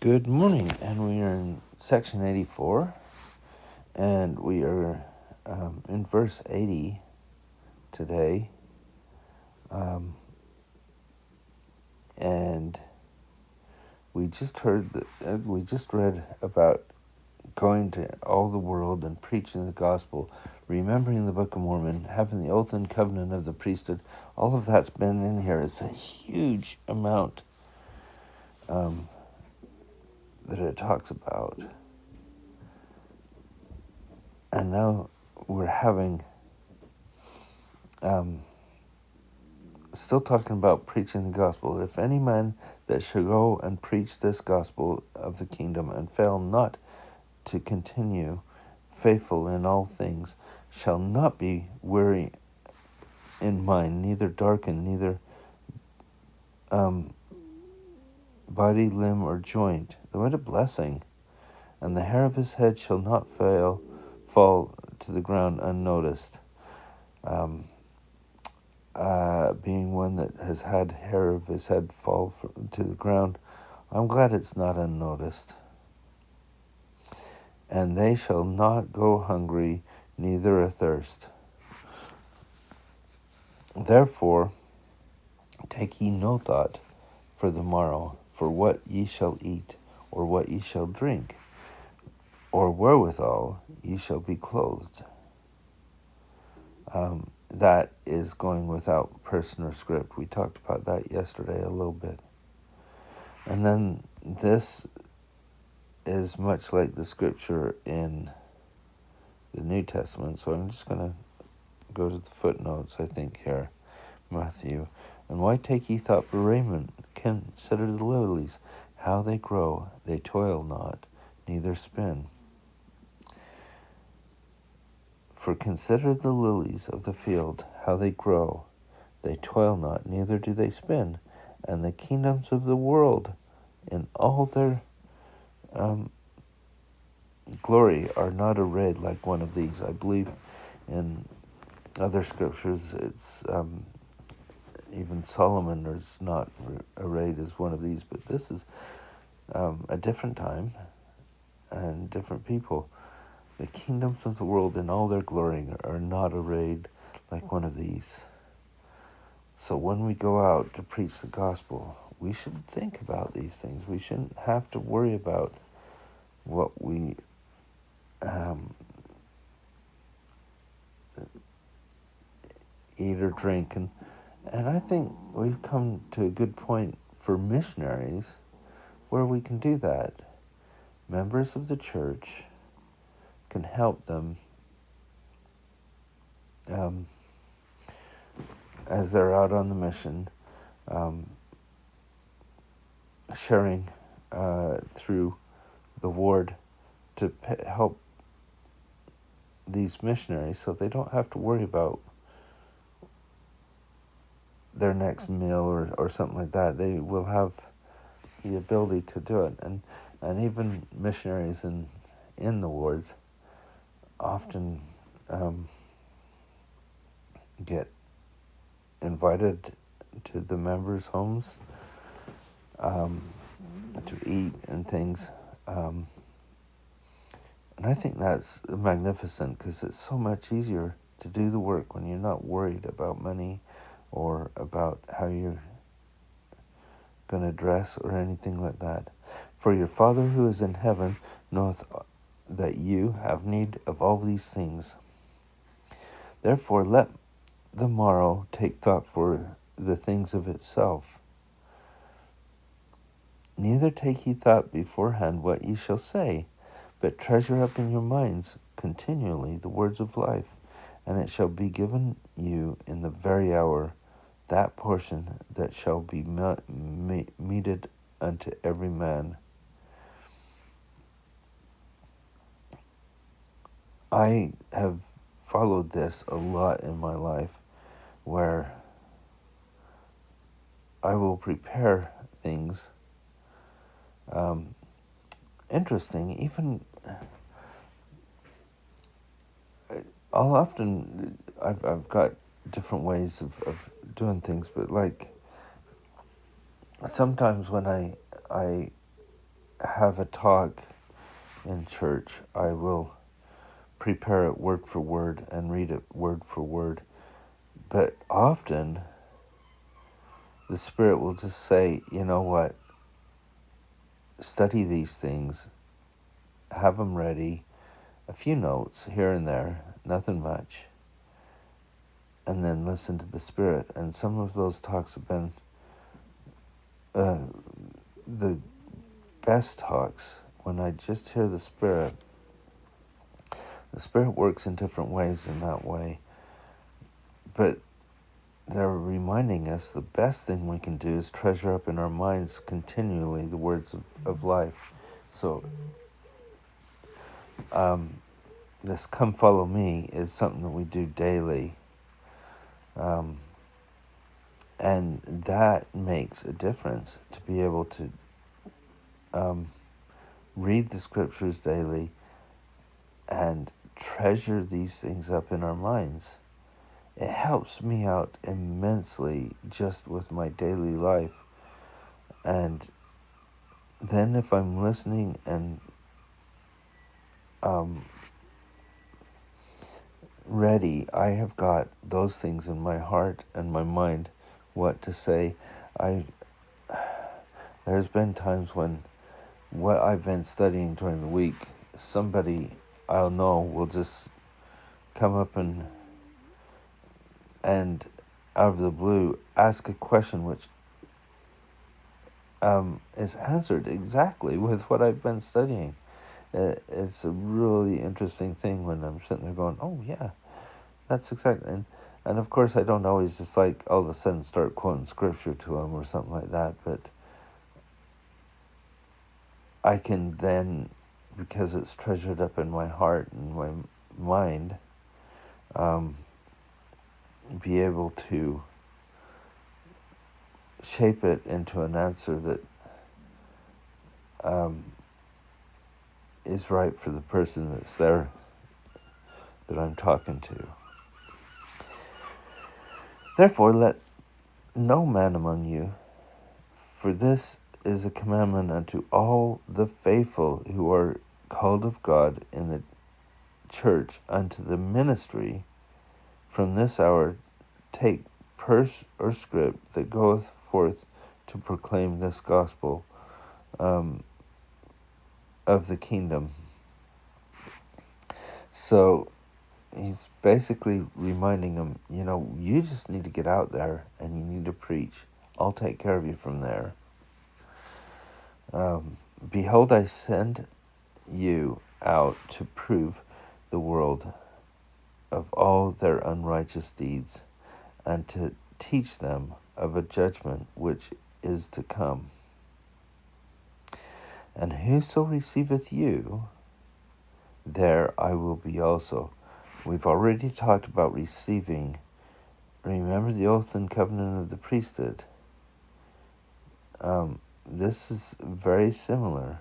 Good morning, and we are in section 84, and we are in verse 80 today, and we just read about going to all the world and preaching the gospel, remembering the Book of Mormon, having the oath and covenant of the priesthood. All of that's been in here. It's a huge amount that it talks about. And now we're having, still talking about preaching the gospel. If any man that shall go and preach this gospel of the kingdom and fail not to continue faithful in all things, shall not be weary in mind, neither darken, neither body, limb, or joint. What a blessing. And the hair of his head shall not fall to the ground unnoticed. Being one that has had hair of his head fall to the ground, I'm glad it's not unnoticed. And they shall not go hungry, neither athirst. Therefore, take ye no thought for the morrow, for what ye shall eat, or what ye shall drink, or wherewithal ye shall be clothed. That is going without person or script. We talked about that yesterday a little bit. And then this is much like the scripture in the New Testament. So I'm just going to go to the footnotes, I think, here. Matthew. And why take ye thought for raiment? Consider the lilies, how they grow. They toil not, neither spin. For consider the lilies of the field, how they grow. They toil not, neither do they spin. And the kingdoms of the world, in all their glory, are not arrayed like one of these. I believe in other scriptures, it's even Solomon is not arrayed as one of these, but this is a different time and different people. The kingdoms of the world in all their glory are not arrayed like one of these. So when we go out to preach the gospel, we should think about these things. We shouldn't have to worry about what we eat or drink. And I think we've come to a good point for missionaries where we can do that. Members of the church can help them as they're out on the mission, sharing through the ward to help these missionaries so they don't have to worry about their next meal or something like that. They will have the ability to do it. And even missionaries in the wards often get invited to the members' homes to eat and things. And I think that's magnificent because it's so much easier to do the work when you're not worried about money or about how you're going to dress or anything like that. For your Father who is in heaven knoweth that you have need of all these things. Therefore let the morrow take thought for the things of itself. Neither take ye thought beforehand what ye shall say, but treasure up in your minds continually the words of life, and it shall be given you in the very hour that portion that shall be meted unto every man. I have followed this a lot in my life, where I will prepare things. Interesting, even I've got different ways of doing things, but like sometimes when I have a talk in church, I will prepare it word for word and read it word for word. But often, the Spirit will just say, you know what, study these things, have them ready, a few notes here and there, nothing much, and then listen to the Spirit. And some of those talks have been the best talks when I just hear the Spirit. The Spirit works in different ways in that way, but they're reminding us the best thing we can do is treasure up in our minds continually the words of life. So this come follow me is something that we do daily, and that makes a difference, to be able to read the scriptures daily and treasure these things up in our minds. It helps me out immensely just with my daily life. And then if I'm listening and ready, I have got those things in my heart and my mind, what to say. There's been times when what I've been studying during the week, somebody I'll know will just come up and out of the blue ask a question which is answered exactly with what I've been studying. It's a really interesting thing when I'm sitting there going, oh yeah, that's exactly. And of course I don't always just like all of a sudden start quoting scripture to them or something like that, but I can then, because it's treasured up in my heart and my mind, be able to shape it into an answer that is right for the person that's there, that I'm talking to. Therefore, let no man among you, for this is a commandment unto all the faithful who are called of God in the church unto the ministry, from this hour take purse or scrip that goeth forth to proclaim this gospel of the kingdom. So he's basically reminding them, you just need to get out there and you need to preach. I'll take care of you from there. Behold, I send you out to prove the world of all their unrighteous deeds, and to teach them of a judgment which is to come. And whoso receiveth you, there I will be also. We've already talked about receiving. Remember the oath and covenant of the priesthood. This is very similar.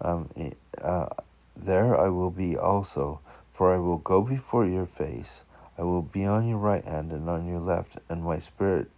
There I will be also, for I will go before your face. I will be on your right hand and on your left, and my spirit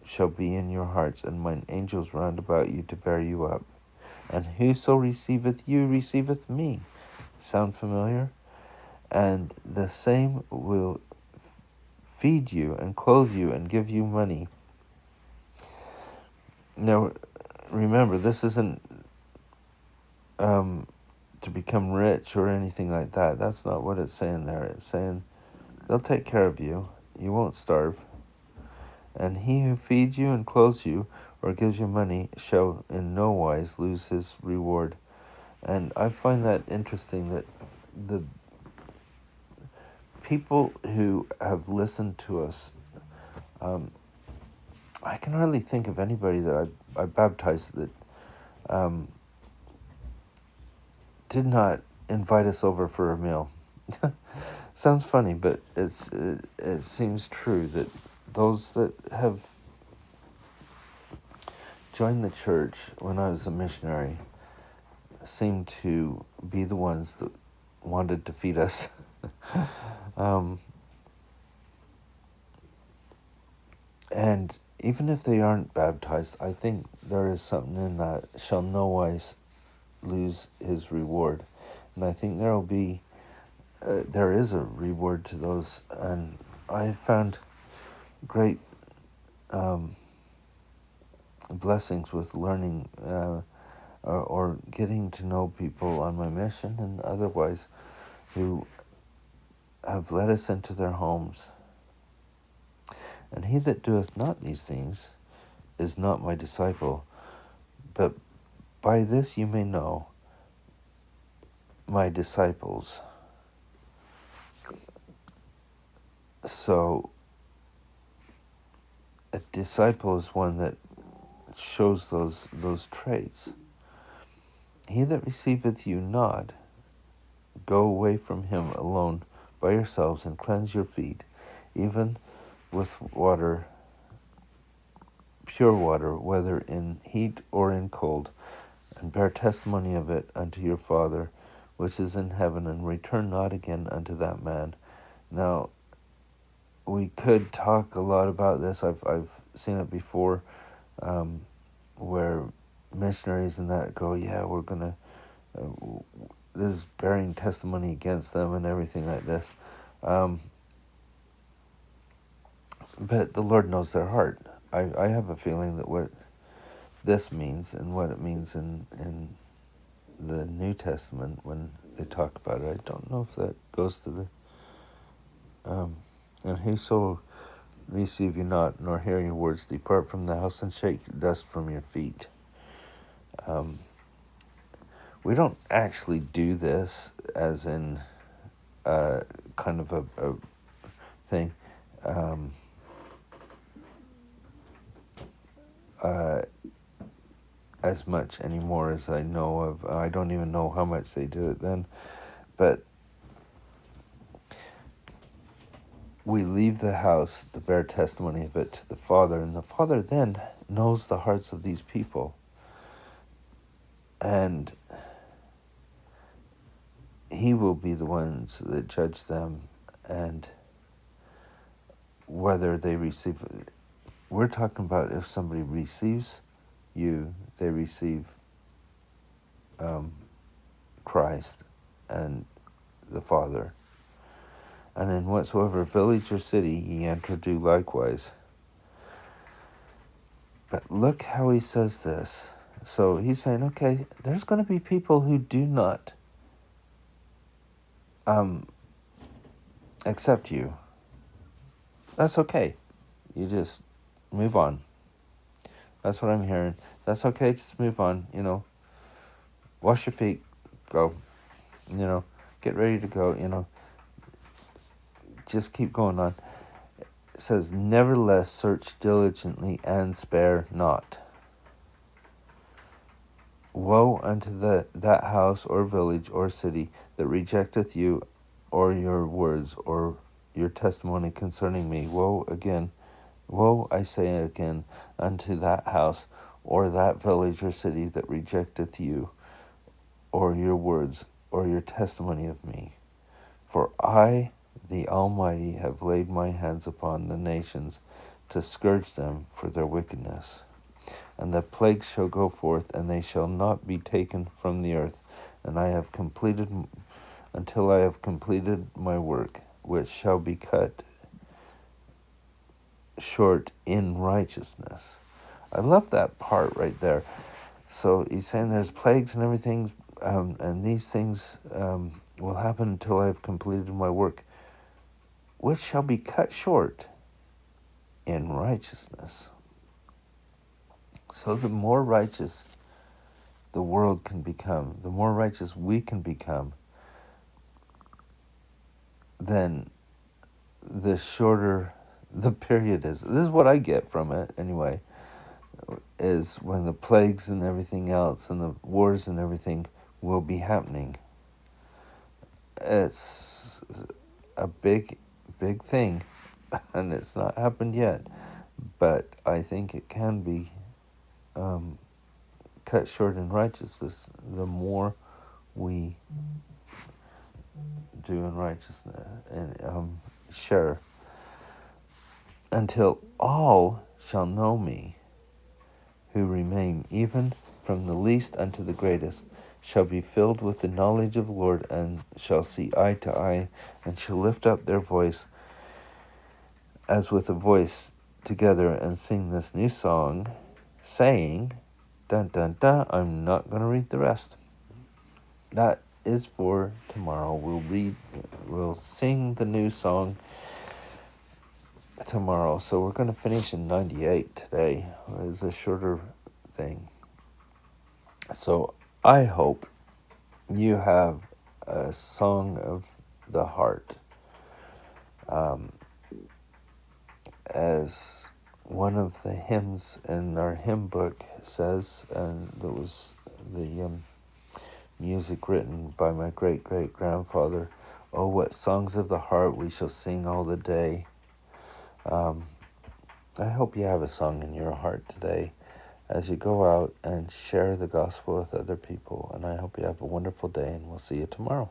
shall be in your hearts, and mine angels round about you to bear you up. And whoso receiveth you receiveth me. Sound familiar? And the same will feed you and clothe you and give you money. Now, remember, this isn't to become rich or anything like that. That's not what it's saying there. It's saying they'll take care of you. You won't starve. And he who feeds you and clothes you or gives you money shall in no wise lose his reward. And I find that interesting, that the people who have listened to us, I can hardly think of anybody that I baptized that did not invite us over for a meal. Sounds funny, but it seems true that those that have joined the church when I was a missionary seem to be the ones that wanted to feed us. And even if they aren't baptized, I think there is something in that, shall no wise lose his reward. And I think there is a reward to those. And I found great blessings with learning or getting to know people on my mission and otherwise who have led us into their homes. And he that doeth not these things is not my disciple, but by this you may know my disciples. So a disciple is one that shows those traits. He that receiveth you not, go away from him alone by yourselves and cleanse your feet, even with water, pure water, whether in heat or in cold, and bear testimony of it unto your Father which is in heaven, and return not again unto that man. Now, we could talk a lot about this. I've seen it before, where missionaries and that go, yeah, we're gonna, this is bearing testimony against them and everything like this. But the Lord knows their heart. I have a feeling that what this means and what it means in the New Testament when they talk about it, I don't know if that goes to the and whoso receive you not, nor hear your words, depart from the house and shake dust from your feet. We don't actually do this as in kind of a thing. As much anymore as I know of. I don't even know how much they do it then. But we leave the house to bear testimony of it to the Father, and the Father then knows the hearts of these people. And he will be the ones that judge them, and whether they receive it. We're talking about if somebody receives you, they receive Christ and the Father. And in whatsoever village or city ye enter, do likewise. But look how he says this. So he's saying, okay, there's going to be people who do not accept you. That's okay. You just move on. That's what I'm hearing. That's okay, just move on, Wash your feet, go. Get ready to go, Just keep going on. It says, nevertheless, search diligently and spare not. Woe unto that house or village or city that rejecteth you or your words or your testimony concerning me. Woe, I say again, unto that house or that village or city that rejecteth you or your words or your testimony of me. For I, the Almighty, have laid my hands upon the nations to scourge them for their wickedness. And the plagues shall go forth, and they shall not be taken from the earth, and until I have completed my work, which shall be cut short in righteousness. I love that part right there. So he's saying there's plagues and everything, and these things will happen until I have completed my work, which shall be cut short in righteousness. So the more righteous the world can become, the more righteous we can become, then the shorter the period is. This is what I get from it anyway, is when the plagues and everything else and the wars and everything will be happening. It's a big thing, and it's not happened yet, but I think it can be cut short in righteousness the more we do in righteousness and share. until all shall know me, who remain, even from the least unto the greatest, shall be filled with the knowledge of the Lord, and shall see eye to eye, and shall lift up their voice as with a voice together, and sing this new song, saying, dun dun dun, I'm not going to read the rest. That is for tomorrow. We'll sing the new song tomorrow. So we're going to finish in 98 today. It's a shorter thing. So I hope you have a song of the heart. As one of the hymns in our hymn book says, and there was the music written by my great-great-grandfather, oh, what songs of the heart we shall sing all the day. I hope you have a song in your heart today as you go out and share the gospel with other people. And I hope you have a wonderful day, and we'll see you tomorrow.